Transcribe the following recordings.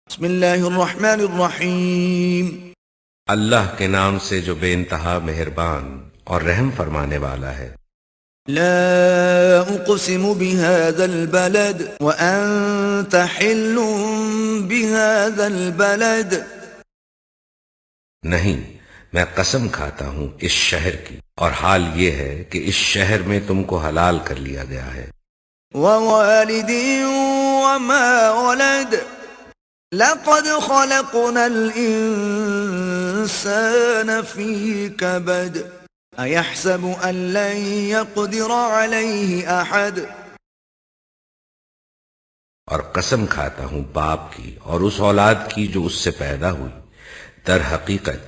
بسم اللہ الرحمن الرحیم۔ اللہ کے نام سے جو بے انتہا مہربان اور رحم فرمانے والا ہے۔ لا اقسم بهذا البلد وانت حل بهذا البلد۔ نہیں، میں قسم کھاتا ہوں اس شہر کی، اور حال یہ ہے کہ اس شہر میں تم کو حلال کر لیا گیا ہے۔ ووالد وما ولد لقد خلقنا الانسان في كبد أيحسب أن لن يقدر عليه أحد۔ اور قسم کھاتا ہوں باپ کی اور اس اولاد کی جو اس سے پیدا ہوئی، در حقیقت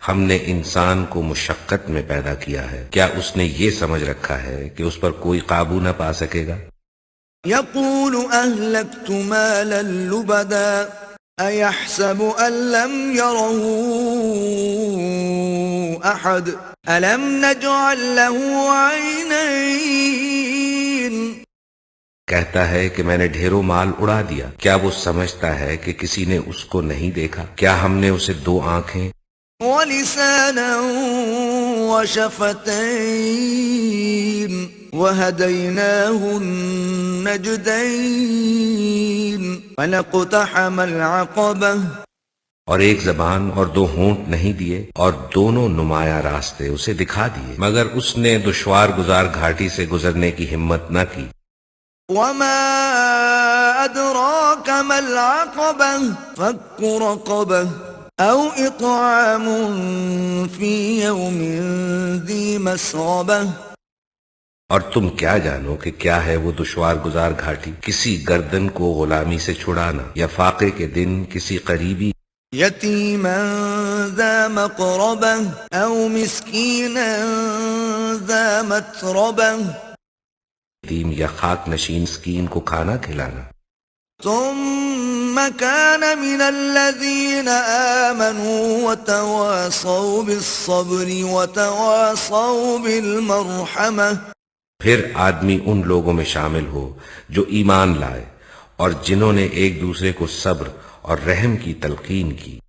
ہم نے انسان کو مشقت میں پیدا کیا ہے، کیا اس نے یہ سمجھ رکھا ہے کہ اس پر کوئی قابو نہ پا سکے گا؟ يقول أهلكت مالا لبدا أيحسب أن لم يره أحد ألم نجعل له عينين۔ کہتا ہے کہ میں نے ڈھیروں مال اڑا دیا، کیا وہ سمجھتا ہے کہ کسی نے اس کو نہیں دیکھا؟ کیا ہم نے اسے دو آنکھیں ولسانا وشفتين وهديناه النجدين فلاقتحم العقبة۔ اور ایک زبان اور دو ہونٹ نہیں دیے، اور دونوں نمایاں راستے اسے دکھا دیے، مگر اس نے دشوار گزار گھاٹی سے گزرنے کی ہمت نہ کی۔ وما أدراك ما العقبة فك رقبة أو إطعام في يوم ذي مسغبة۔ اور تم کیا جانو کہ کیا ہے وہ دشوار گزار گھاٹی؟ کسی گردن کو غلامی سے چھڑانا، یا فاقے کے دن کسی قریبی يتيما ذا مقربة أو مسكينا ذا متربة یتیم یا خاک نشین مسکین کو کھانا کھلانا۔ ثم كان من الذين آمنوا وتواصوا بالصبر وتواصوا بالمرحمة۔ پھر آدمی ان لوگوں میں شامل ہو جو ایمان لائے اور جنہوں نے ایک دوسرے کو صبر اور رحم کی تلقین کی۔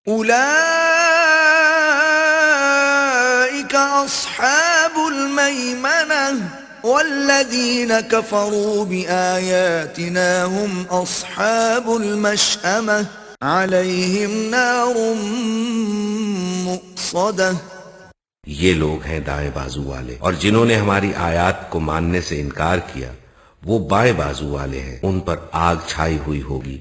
أولئك أصحاب الميمنة والذين كفروا بآياتنا هم أصحاب المشأمة عليهم نار مؤصدة۔ یہ لوگ ہیں دائیں بازو والے، اور جنہوں نے ہماری آیات کو ماننے سے انکار کیا وہ بائیں بازو والے ہیں، ان پر آگ چھائی ہوئی ہوگی۔